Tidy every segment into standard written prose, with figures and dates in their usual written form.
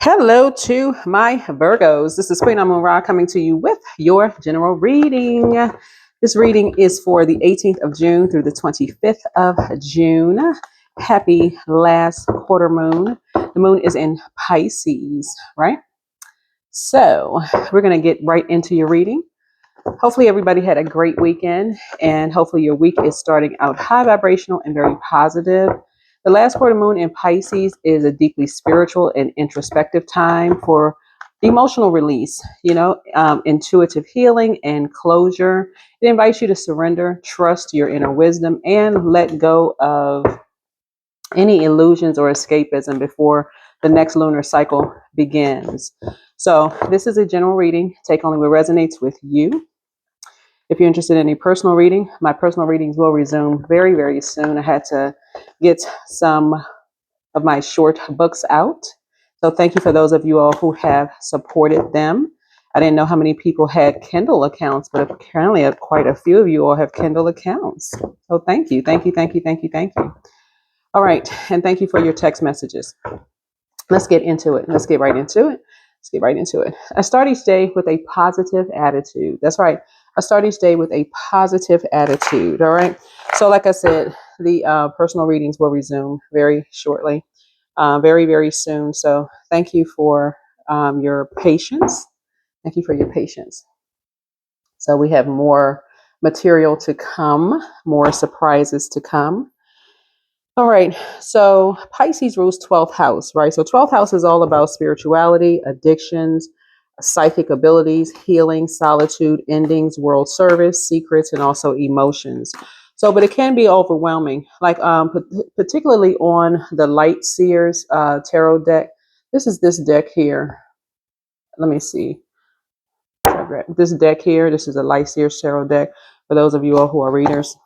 Hello to my Virgos. This is Queen Amun Ra coming to you with your general reading. This reading is for the 18th of June through the 25th of June. Happy last quarter moon. The moon is in Pisces, right? So we're going to get right into your reading. Hopefully everybody had a great weekend, and hopefully your week is starting out high vibrational and very positive. The last quarter moon in Pisces is a deeply spiritual and introspective time for emotional release, intuitive healing and closure. It invites you to surrender, trust your inner wisdom, and let go of any illusions or escapism before the next lunar cycle begins. So this is a general reading. Take only what resonates with you. If you're interested in any personal reading, my personal readings will resume very, very soon. I had to get some of my short books out. So thank you for those of you all who have supported them. I didn't know how many people had Kindle accounts, but apparently quite a few of you all have Kindle accounts. So thank you, thank you, thank you, thank you, thank you. All right, and thank you for your text messages. Let's get into it. Let's get right into it. Let's get right into it. I start each day with a positive attitude. That's right. I start each day with a positive attitude. All right. So like I said, the personal readings will resume very shortly, very, very soon. So thank you for your patience. Thank you for your patience. So we have more material to come, more surprises to come. All right. So Pisces rules 12th house, right? So 12th house is all about spirituality, addictions, psychic abilities, healing, solitude, endings, world service, secrets, and also emotions. So, but it can be overwhelming, like particularly on the Light Seers tarot deck. This is this deck here. Let me see. This deck here. This is a Light Seers tarot deck for those of you all who are readers.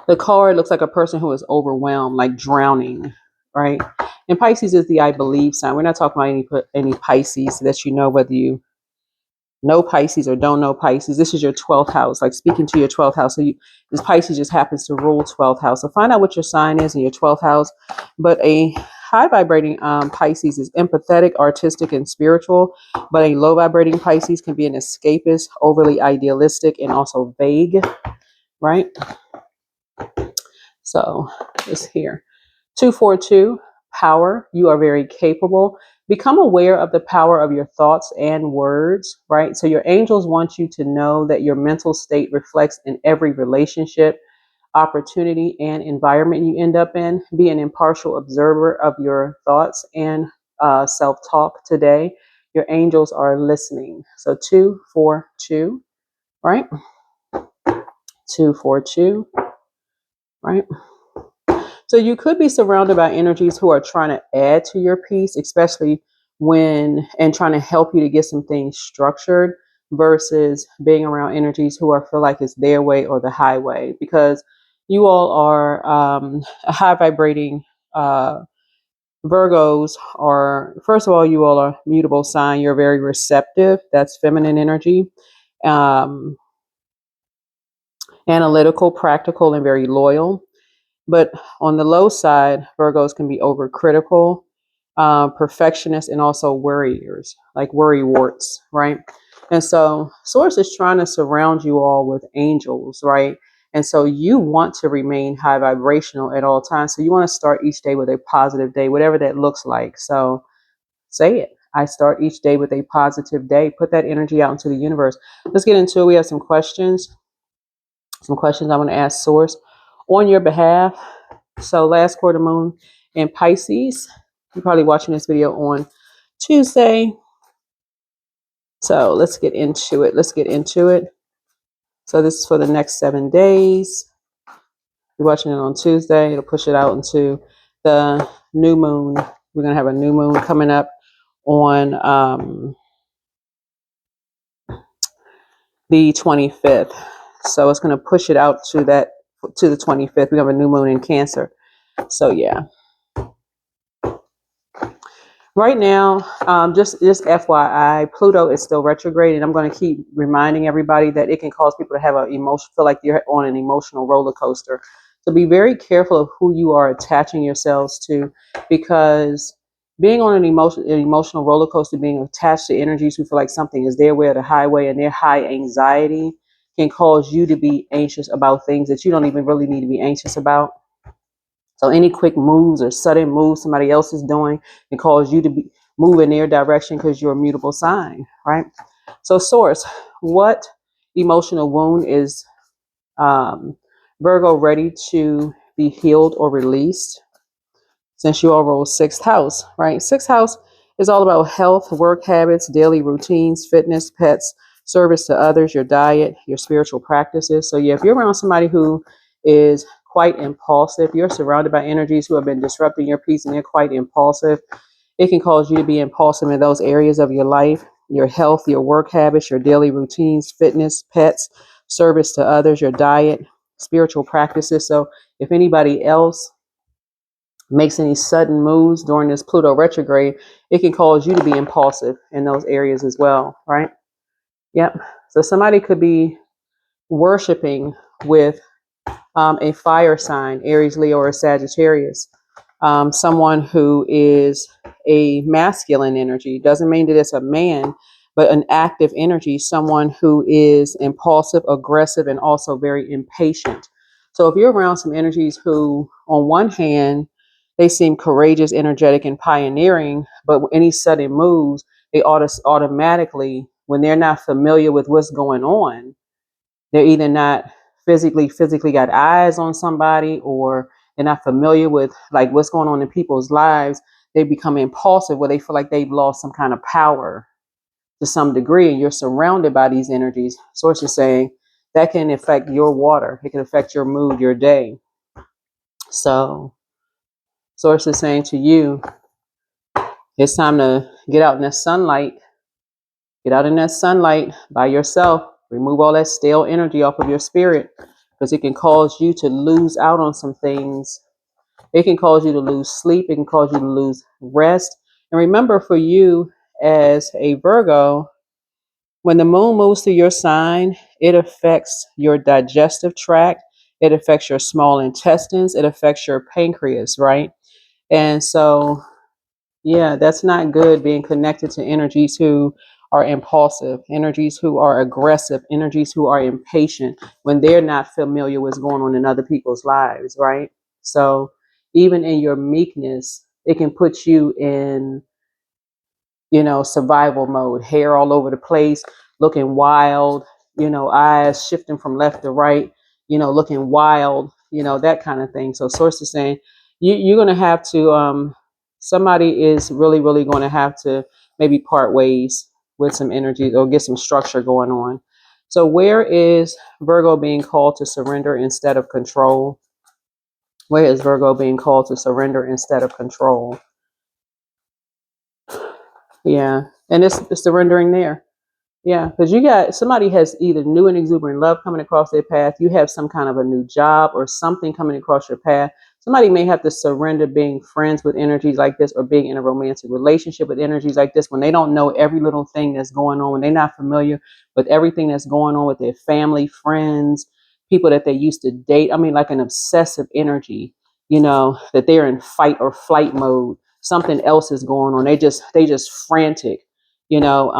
The card looks like a person who is overwhelmed, like drowning, right? And Pisces is the I believe sign. We're not talking about any Pisces that you know, whether you know Pisces or don't know Pisces. This is your 12th house, like speaking to your 12th house. So this Pisces just happens to rule 12th house. So find out what your sign is in your 12th house. But a high vibrating Pisces is empathetic, artistic, and spiritual. But a low vibrating Pisces can be an escapist, overly idealistic, and also vague, right? So this here, 242, power. You are very capable. Become aware of the power of your thoughts and words, right? So your angels want you to know that your mental state reflects in every relationship, opportunity, and environment you end up in. Be an impartial observer of your thoughts and self-talk today. Your angels are listening. So 242, right? 242. Right. So you could be surrounded by energies who are trying to add to your peace, especially and trying to help you to get some things structured versus being around energies who feel like it's their way or the highway, because you all are a high vibrating Virgos are, first of all, you all are mutable sign. You're very receptive. That's feminine energy. Analytical, practical, and very loyal. But on the low side, Virgos can be overcritical, perfectionists, and also worriers, like worry warts, right? And so Source is trying to surround you all with angels, right? And so you want to remain high vibrational at all times. So you want to start each day with a positive day, whatever that looks like. So say it. I start each day with a positive day. Put that energy out into the universe. Let's get into it. We have some questions. I want to ask Source on your behalf. So last quarter moon in Pisces. You're probably watching this video on Tuesday. So let's get into it. So this is for the next 7 days. You're watching it on Tuesday. It'll push it out into the new moon. We're going to have a new moon coming up on the 25th. So it's going to push it out to the 25th. We have a new moon in Cancer. So yeah. Right now, just FYI, Pluto is still retrograde, and I'm going to keep reminding everybody that it can cause people to have feel like you're on an emotional roller coaster. So be very careful of who you are attaching yourselves to, because being on an emotional roller coaster, being attached to energies who feel like something is their way or the highway, and their high anxiety can cause you to be anxious about things that you don't even really need to be anxious about. So any quick moves or sudden moves somebody else is doing can cause you to be move in their direction because you're a mutable sign, right? So source, what emotional wound is Virgo ready to be healed or released? Since you all roll sixth house, right? Sixth house is all about health, work habits, daily routines, fitness, pets, service to others, your diet, your spiritual practices. So yeah, if you're around somebody who is quite impulsive, you're surrounded by energies who have been disrupting your peace and they're quite impulsive, it can cause you to be impulsive in those areas of your life, your health, your work habits, your daily routines, fitness, pets, service to others, your diet, spiritual practices. So if anybody else makes any sudden moves during this Pluto retrograde, it can cause you to be impulsive in those areas as well, right? Yep. So somebody could be worshiping with a fire sign, Aries, Leo, or Sagittarius. Someone who is a masculine energy. Doesn't mean that it's a man, but an active energy. Someone who is impulsive, aggressive, and also very impatient. So if you're around some energies who, on one hand, they seem courageous, energetic, and pioneering, but any sudden moves, they automatically, when they're not familiar with what's going on, they're either not physically got eyes on somebody, or they're not familiar with like what's going on in people's lives. They become impulsive where they feel like they've lost some kind of power to some degree, and you're surrounded by these energies. Source is saying that can affect your water. It can affect your mood, your day. So source is saying to you, it's time to get out in that sunlight. Get out in that sunlight by yourself. Remove all that stale energy off of your spirit, because it can cause you to lose out on some things. It can cause you to lose sleep. It can cause you to lose rest. And remember, for you as a Virgo, when the moon moves through your sign, it affects your digestive tract. It affects your small intestines. It affects your pancreas, right? And so yeah, that's not good, being connected to energies who are impulsive, energies who are aggressive, energies who are impatient when they're not familiar with what's going on in other people's lives, right? So even in your meekness, it can put you in, survival mode, hair all over the place, looking wild, eyes shifting from left to right, looking wild, that kind of thing. So source is saying you're going to have to, somebody is really, really going to have to maybe part ways with some energy or get some structure going on. So where is Virgo being called to surrender instead of control? Where is Virgo being called to surrender instead of control? Yeah. And it's surrendering there. Yeah, because you got somebody has either new and exuberant love coming across their path. You have some kind of a new job or something coming across your path. Somebody may have to surrender being friends with energies like this, or being in a romantic relationship with energies like this, when they don't know every little thing that's going on, when they're not familiar with everything that's going on with their family, friends, people that they used to date. I mean, like an obsessive energy, that they're in fight or flight mode. Something else is going on. They just frantic, you know.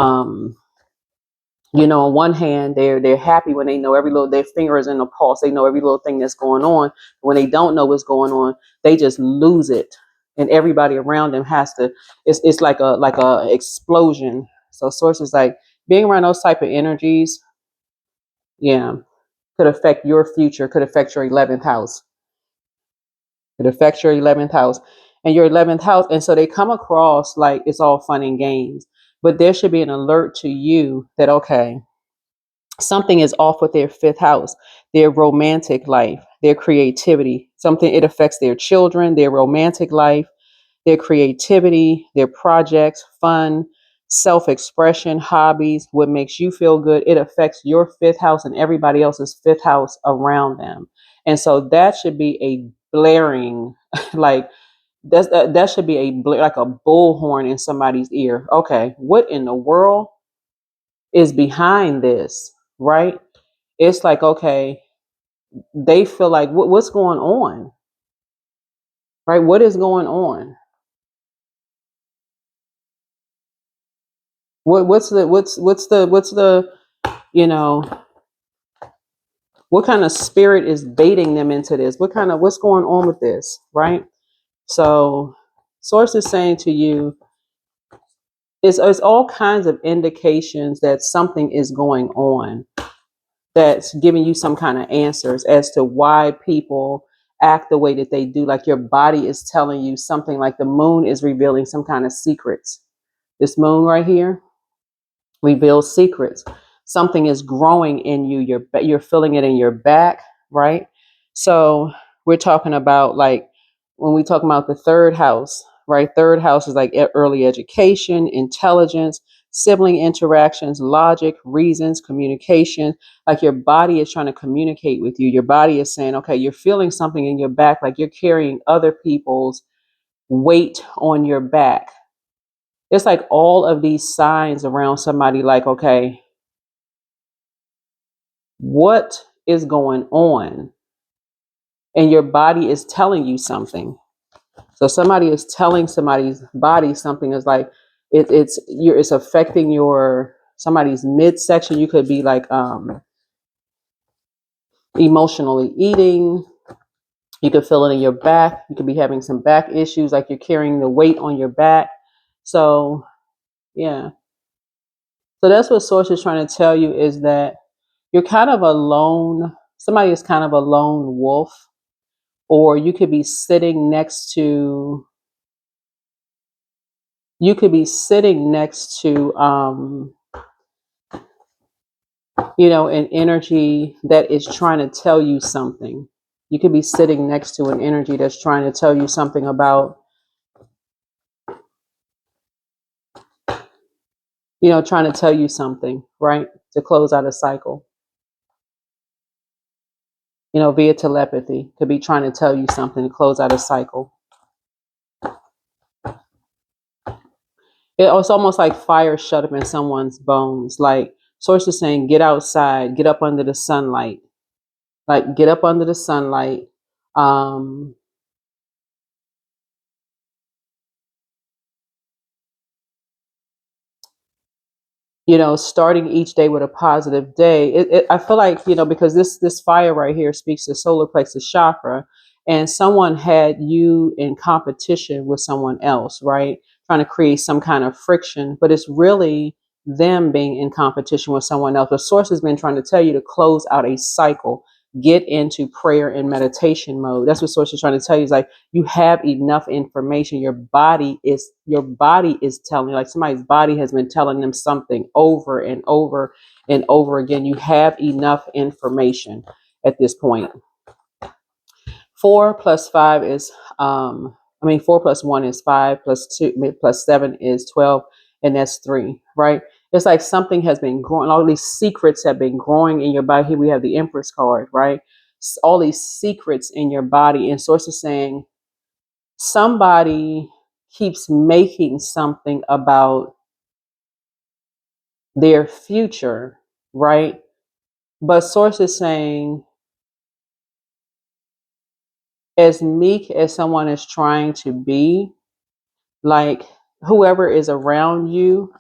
On one hand, they're happy when they know every little, their finger is in the pulse. They know every little thing that's going on. When they don't know what's going on, they just lose it, and everybody around them has to. It's like a explosion. So sources like being around those type of energies, yeah, could affect your future. Could affect your 11th house. Could affect your 11th house, and your 11th house. And so they come across like it's all fun and games, but there should be an alert to you that, okay, something is off with their fifth house, their romantic life, their creativity. Something, it affects their children, their romantic life, their creativity, their projects, fun, self-expression, hobbies, what makes you feel good. It affects your fifth house and everybody else's fifth house around them. And so that should be a blaring, like that should be like a bullhorn in somebody's ear. Okay, what in the world is behind this, right? It's like, okay, they feel like what's going on, right? What is going on? What's the you know, what kind of spirit is baiting them into this? What's going on with this, right? So source is saying to you, it's all kinds of indications that something is going on that's giving you some kind of answers as to why people act the way that they do. Like your body is telling you something, like the moon is revealing some kind of secrets. This moon right here reveals secrets. Something is growing in you. You're feeling it in your back, right? So we're talking about, like, when we talk about the third house, right? Third house is like early education, intelligence, sibling interactions, logic, reasons, communication. Like your body is trying to communicate with you. Your body is saying, okay, you're feeling something in your back, like you're carrying other people's weight on your back. It's like all of these signs around somebody, like, okay, what is going on? And your body is telling you something. So somebody is telling somebody's body something. Is like it's affecting your somebody's midsection. You could be like emotionally eating. You could feel it in your back. You could be having some back issues, like you're carrying the weight on your back. So yeah. So that's what source is trying to tell you, is that you're kind of alone. Somebody is kind of a lone wolf, or you could be sitting next to, you could be sitting next to, an energy that is trying to tell you something. You could be sitting next to an energy that's trying to tell you something about, trying to tell you something, right? To close out a cycle, via telepathy, could be trying to tell you something to close out a cycle. It's almost like fire shut up in someone's bones. Like source is saying, get outside, get up under the sunlight. Like get up under the sunlight. Um, Starting each day with a positive day. I feel like, because this fire right here speaks to solar plexus chakra, and someone had you in competition with someone else, right? Trying to create some kind of friction, but it's really them being in competition with someone else. The source has been trying to tell you to close out a cycle, get into prayer and meditation mode. That's what source is trying to tell you. Is like, you have enough information. Your body is telling you, like somebody's body has been telling them something over and over and over again. You have enough information at this point. 4 plus 5 is 4 plus 1 is 5, plus 2 plus 7 is 12, and that's 3, right? It's like something has been growing. All these secrets have been growing in your body. Here we have the Empress card, right? All these secrets in your body, and source is saying somebody keeps making something about their future, right? But source is saying, as meek as someone is trying to be, like whoever is around you,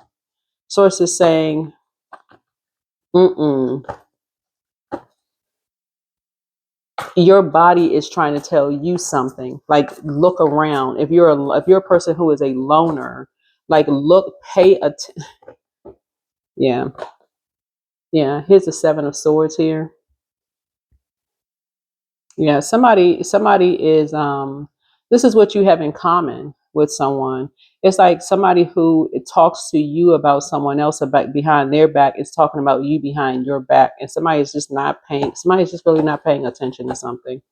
source is saying, mm-mm. Your body is trying to tell you something. Like, look around. If you're a person who is a loner, like, look, pay attention. Yeah, yeah. Here's the 7 of Swords here. Yeah, somebody is this is what you have in common with someone. It's like somebody who it talks to you about someone else about behind their back is talking about you behind your back, and somebody's just really not paying attention to something.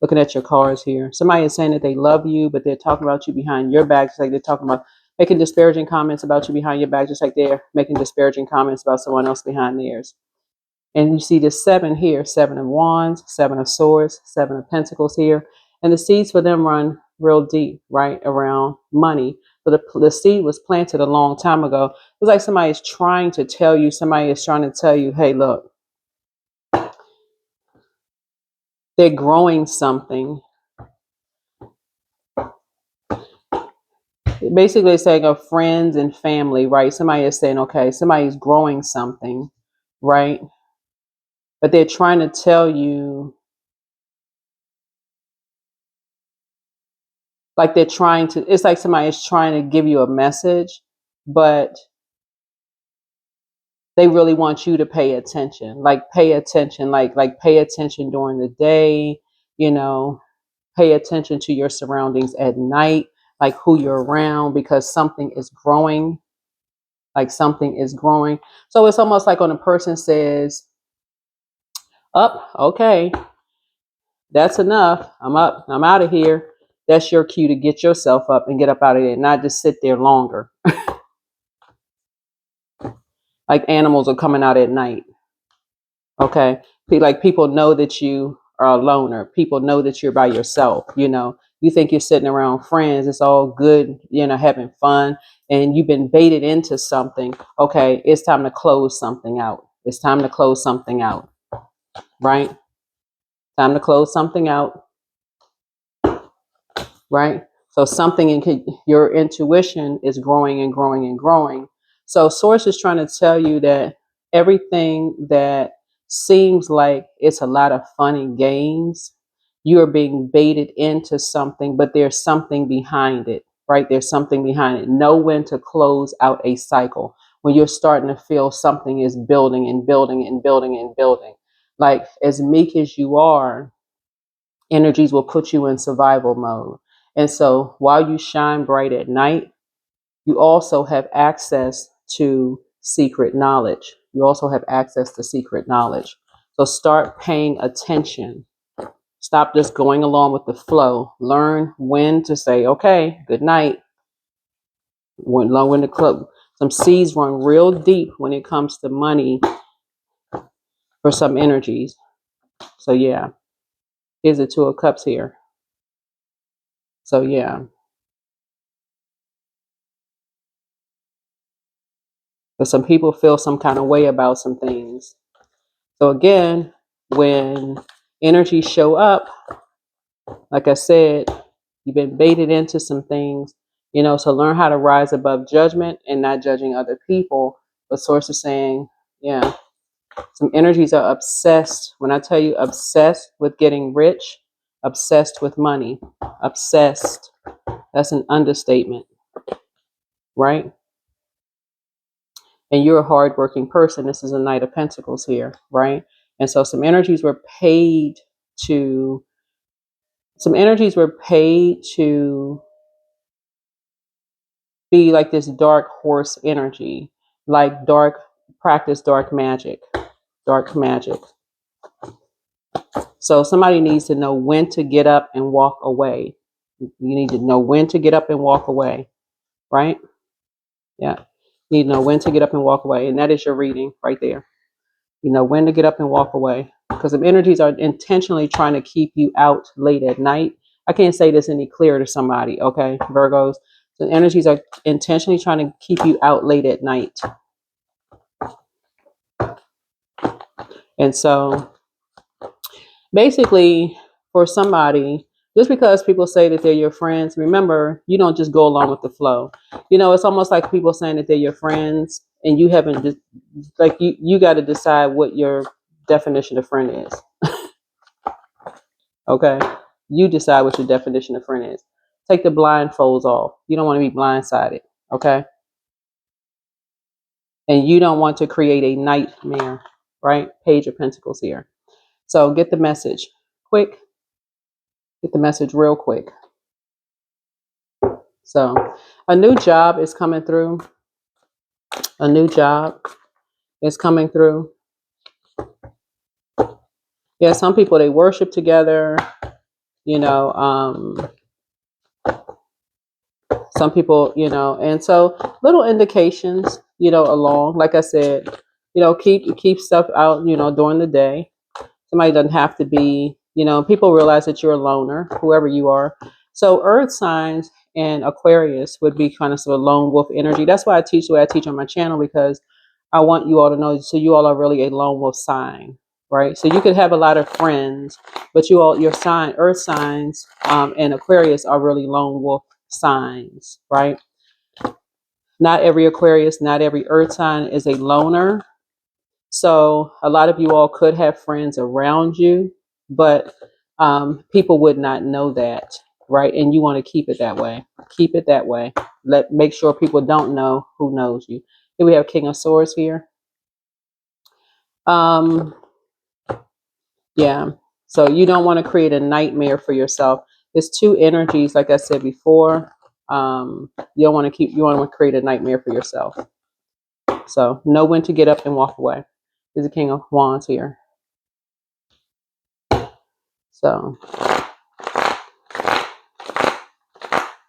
Looking at your cards here. Somebody is saying that they love you, but they're talking about you behind your back, just like they're talking about making disparaging comments about you behind your back, just like they're making disparaging comments about someone else behind theirs. And you see this 7 here, 7 of Wands, 7 of Swords, 7 of Pentacles here. And the seeds for them run real deep, right, around money. So the seed was planted a long time ago. It was like somebody is trying to tell you, hey, look, they're growing something. basically saying of friends and family, right? Somebody is saying, okay, somebody's growing something, right? But they're trying to tell you, like they're trying to, it's like somebody is trying to give you a message, but they really want you to pay attention, like pay attention, like pay attention during the day, you know, pay attention to your surroundings at night, like who you're around, because something is growing, like something is growing. So it's almost like when a person says, up, okay, that's enough. I'm up. I'm out of here. That's your cue to get yourself up and get up out of there, not just sit there longer. Like animals are coming out at night. Okay. Like people know that you are a loner. People know that you're by yourself. You know, you think you're sitting around friends. It's all good, you know, having fun. And you've been baited into something. Okay. It's time to close something out. It's time to close something out. Right? Time to close something out. Right? So something in your intuition is growing and growing and growing. So source is trying to tell you that everything that seems like it's a lot of fun and games, you are being baited into something, but there's something behind it, right? There's something behind it. Know when to close out a cycle. When you're starting to feel something is building and building and building and building. Like as meek as you are, energies will put you in survival mode. And so while you shine bright at night, you also have access to secret knowledge. You also have access to secret knowledge. So start paying attention. Stop just going along with the flow. Learn when to say, okay, good night. When the club, some seeds run real deep when it comes to money for some energies. So yeah, here's the Two of Cups here. So yeah. But some people feel some kind of way about some things. So again, when energies show up, like I said, you've been baited into some things, you know, so learn how to rise above judgment and not judging other people. But source is saying, yeah, some energies are obsessed. When I tell you obsessed with getting rich, obsessed with money, obsessed, that's an understatement, right? And you're a hardworking person. This is a Knight of Pentacles here, right? And so to, some energies were paid to be like this dark horse energy, like practice dark magic, dark magic. So somebody needs to know when to get up and walk away. You need to know when to get up and walk away, right? Yeah. You need to know when to get up and walk away. And that is your reading right there. You know when to get up and walk away, because the energies are intentionally trying to keep you out late at night. I can't say this any clearer to somebody, okay, Virgos. The energies are intentionally trying to keep you out late at night. And so basically for somebody, just because people say that they're your friends, remember, you don't just go along with the flow. You know, it's almost like people saying that they're your friends and you haven't just, like you got to decide what your definition of friend is. Okay, you decide what your definition of friend is. Take the blindfolds off. You don't want to be blindsided. Okay, and you don't want to create a nightmare, right? Page of Pentacles here. So get the message quick. Get the message real quick. So a new job is coming through. A new job is coming through. Yeah, some people, they worship together, you know, some people, you know, and so little indications, you know, along, like I said, you know, keep stuff out, you know, during the day. Somebody doesn't have to be, you know, people realize that you're a loner, whoever you are. So earth signs and Aquarius would be kind of sort of lone wolf energy. That's why I teach the way I teach on my channel, because I want you all to know, so you all are really a lone wolf sign, right? So you could have a lot of friends, but you all, earth signs and Aquarius are really lone wolf signs, right? Not every Aquarius, not every earth sign is a loner. So a lot of you all could have friends around you, but people would not know that, right? And you want to keep it that way. Keep it that way. Make sure people don't know who knows you. Here we have King of Swords here. Yeah. So you don't want to create a nightmare for yourself. There's two energies, like I said before. You want to create a nightmare for yourself. So know when to get up and walk away. There's a King of Wands here. So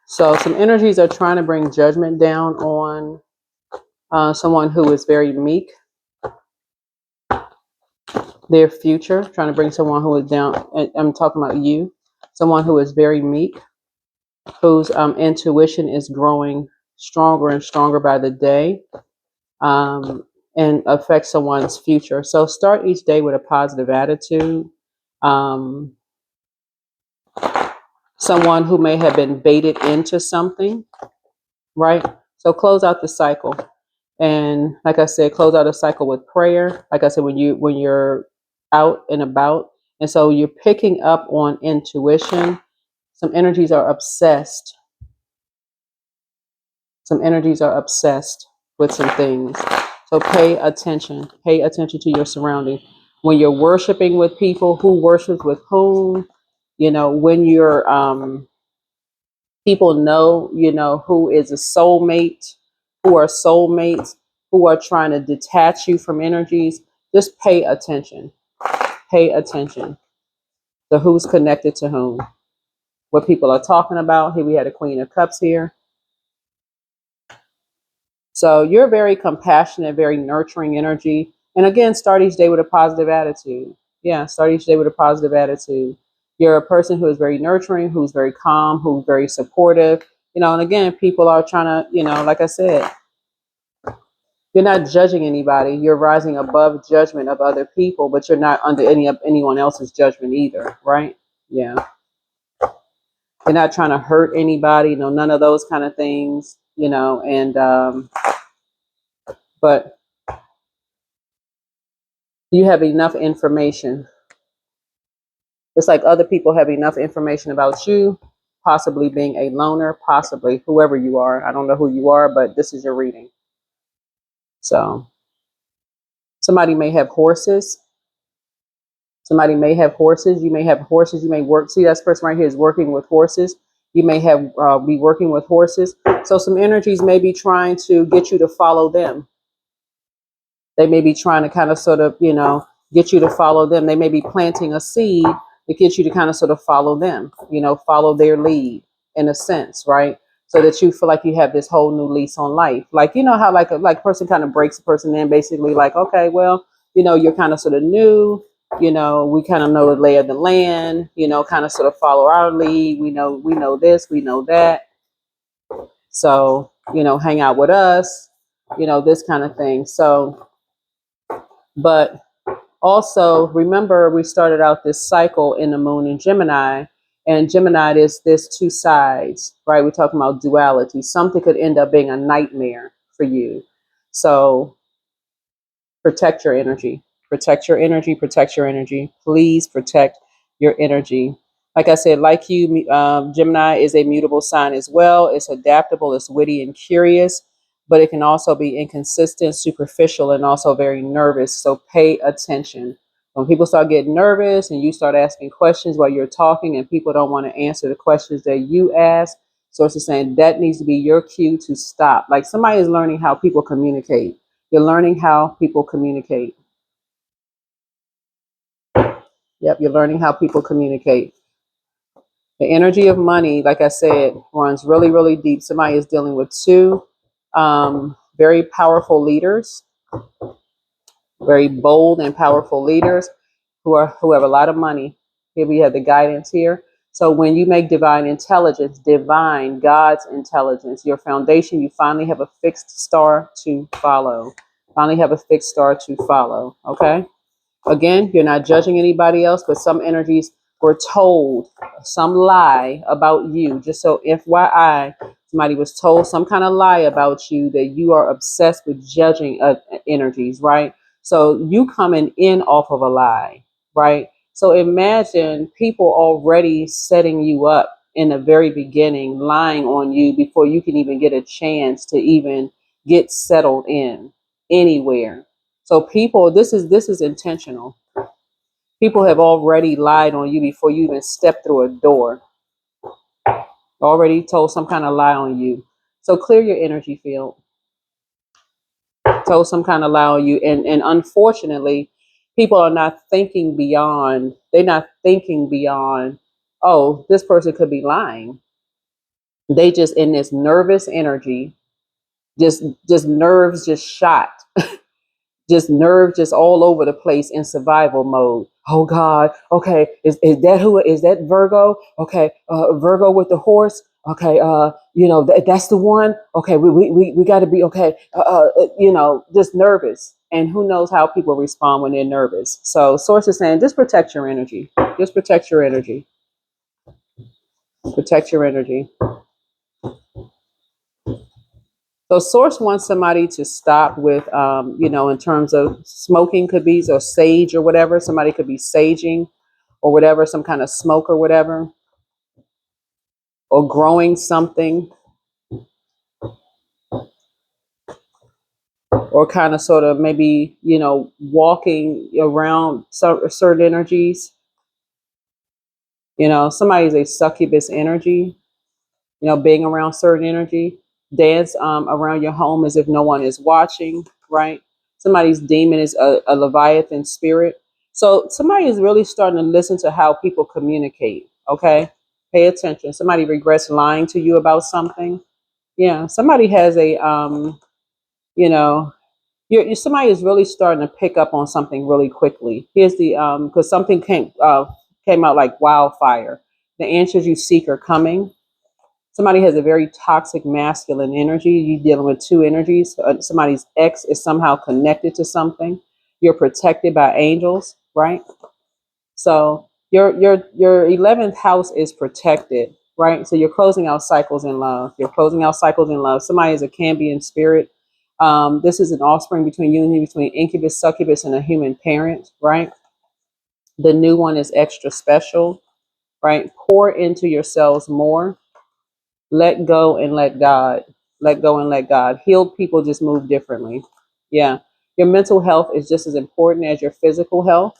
some energies are trying to bring judgment down on someone who is very meek. Their future, trying to bring someone who is down. I'm talking about you. Someone who is very meek, whose intuition is growing stronger and stronger by the day, and affect someone's future. So start each day with a positive attitude. Someone who may have been baited into something, right? So close out the cycle. And like I said, close out a cycle with prayer. Like I said, when you're out and about, and so you're picking up on intuition. Some energies are obsessed. Some energies are obsessed with some things. So pay attention. Pay attention to your surroundings. When you're worshiping with people, who worships with whom? When you're people know, who is a soulmate, who are soulmates, who are trying to detach you from energies. Just pay attention. Pay attention to who's connected to whom, what people are talking about. Here we had a Queen of Cups here. So you're very compassionate, very nurturing energy. And again, start each day with a positive attitude. Yeah, start each day with a positive attitude. You're a person who is very nurturing, who's very calm, who's very supportive. And again, people are trying to, like I said, you're not judging anybody. You're rising above judgment of other people, but you're not under anyone else's judgment either, right? Yeah. You're not trying to hurt anybody, none of those kind of things, and but you have enough information. It's like other people have enough information about you, possibly being a loner, possibly whoever you are. I don't know who you are, but this is your reading. So somebody may have horses. Somebody may have horses. You may have horses. You may work. See, that person right here is working with horses. You may have be working with horses. So some energies may be trying to get you to follow them. They may be trying to kind of sort of, get you to follow them. They may be planting a seed to get you to kind of sort of follow them, follow their lead in a sense, right? So that you feel like you have this whole new lease on life. Like, how like a person kind of breaks a person in, basically like, okay, well, you're kind of sort of new, we kind of know the lay of the land, kind of sort of follow our lead. We know this, we know that. So, hang out with us, this kind of thing. So, but also remember, we started out this cycle in the moon in Gemini, and Gemini is this two sides, right? We're talking about duality. Something could end up being a nightmare for you. So protect your energy. Protect your energy. Protect your energy. Please protect your energy. Like I said, like you, Gemini is a mutable sign as well. It's adaptable, it's witty and curious, but it can also be inconsistent, superficial, and also very nervous. So pay attention. When people start getting nervous and you start asking questions while you're talking and people don't want to answer the questions that you ask, so it's saying that needs to be your cue to stop. Like somebody is learning how people communicate. You're learning how people communicate. Yep, you're learning how people communicate. The energy of money, like I said, runs really, really deep. Somebody is dealing with two very powerful leaders, very bold and powerful leaders who have a lot of money. Here we have the guidance here. So when you make divine intelligence, divine God's intelligence, your foundation, you finally have a fixed star to follow. Finally have a fixed star to follow. Okay. Again, you're not judging anybody else, but some energies were told some lie about you. Just so FYI, Somebody was told some kind of lie about you, that you are obsessed with judging energies, right? So you coming in off of a lie, right? So imagine people already setting you up in the very beginning, lying on you before you can even get a chance to even get settled in anywhere. So people, this is intentional. People have already lied on you before you even step through a door, already told some kind of lie on you. So clear your energy field. Told some kind of lie on you. And unfortunately, people are not thinking beyond, they're not thinking beyond, oh, this person could be lying. They just in this nervous energy, just nerves just shot, just nerve just all over the place in survival mode. Oh God, okay, is that who is that Virgo? Okay, Virgo with the horse. Okay, that's the one. Okay, we got to be okay. Just nervous, and who knows how people respond when they're nervous. So, source is saying, just protect your energy. Just protect your energy. Protect your energy. So source wants somebody to stop with, in terms of smoking could be, or sage or whatever. Somebody could be saging or whatever, some kind of smoke or whatever, or growing something, or kind of sort of maybe, walking around certain energies. Somebody's a succubus energy, being around certain energy. Dance around your home as if no one is watching, right? Somebody's demon is a Leviathan spirit. So somebody is really starting to listen to how people communicate, okay? Pay attention. Somebody regrets lying to you about something. Yeah, somebody has a, somebody is really starting to pick up on something really quickly. Here's the, because something came out like wildfire. The answers you seek are coming. Somebody has a very toxic masculine energy. You're dealing with two energies. Somebody's ex is somehow connected to something. You're protected by angels, right? So your 11th house is protected, right? So you're closing out cycles in love. You're closing out cycles in love. Somebody is a Cambian spirit. This is an offspring between union between incubus, succubus, and a human parent, right? The new one is extra special, right? Pour into yourselves more. Let go and let God. Let go and let God. Healed people just move differently. Yeah. Your mental health is just as important as your physical health,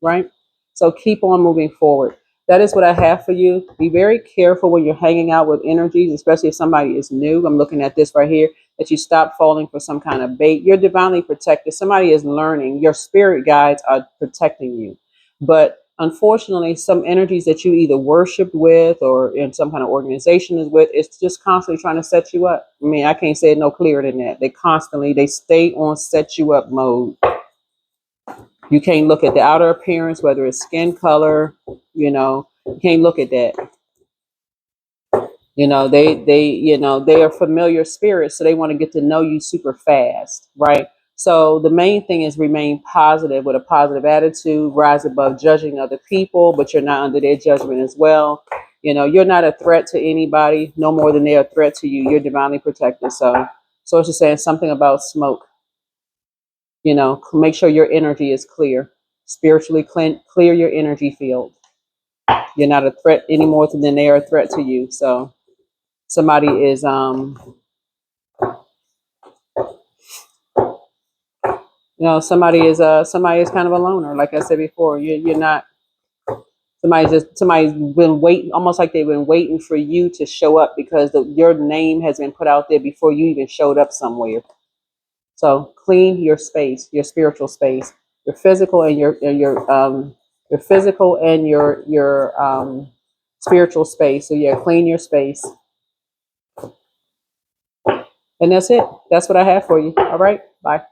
right? So keep on moving forward. That is what I have for you. Be very careful when you're hanging out with energies, especially if somebody is new. I'm looking at this right here, that you stop falling for some kind of bait. You're divinely protected. Somebody is learning. Your spirit guides are protecting you. But unfortunately, some energies that you either worshiped with or in some kind of organization is with, it's just constantly trying to set you up. I mean, I can't say it no clearer than that. They stay on set you up mode. You can't look at the outer appearance, whether it's skin color, you can't look at that. They are familiar spirits, so they want to get to know you super fast, right? So the main thing is remain positive with a positive attitude, rise above judging other people, but you're not under their judgment as well. You're not a threat to anybody, no more than they're a threat to you. You're divinely protected. So it's just saying something about smoke. Make sure your energy is clear. Spiritually clear your energy field. You're not a threat any more than they are a threat to you. So somebody is somebody is kind of a loner. Like I said before, you're not. Somebody's been waiting, almost like they've been waiting for you to show up, because your name has been put out there before you even showed up somewhere. So clean your space, your spiritual space, your physical and your physical and your spiritual space. So yeah, clean your space. And that's it. That's what I have for you. All right. Bye.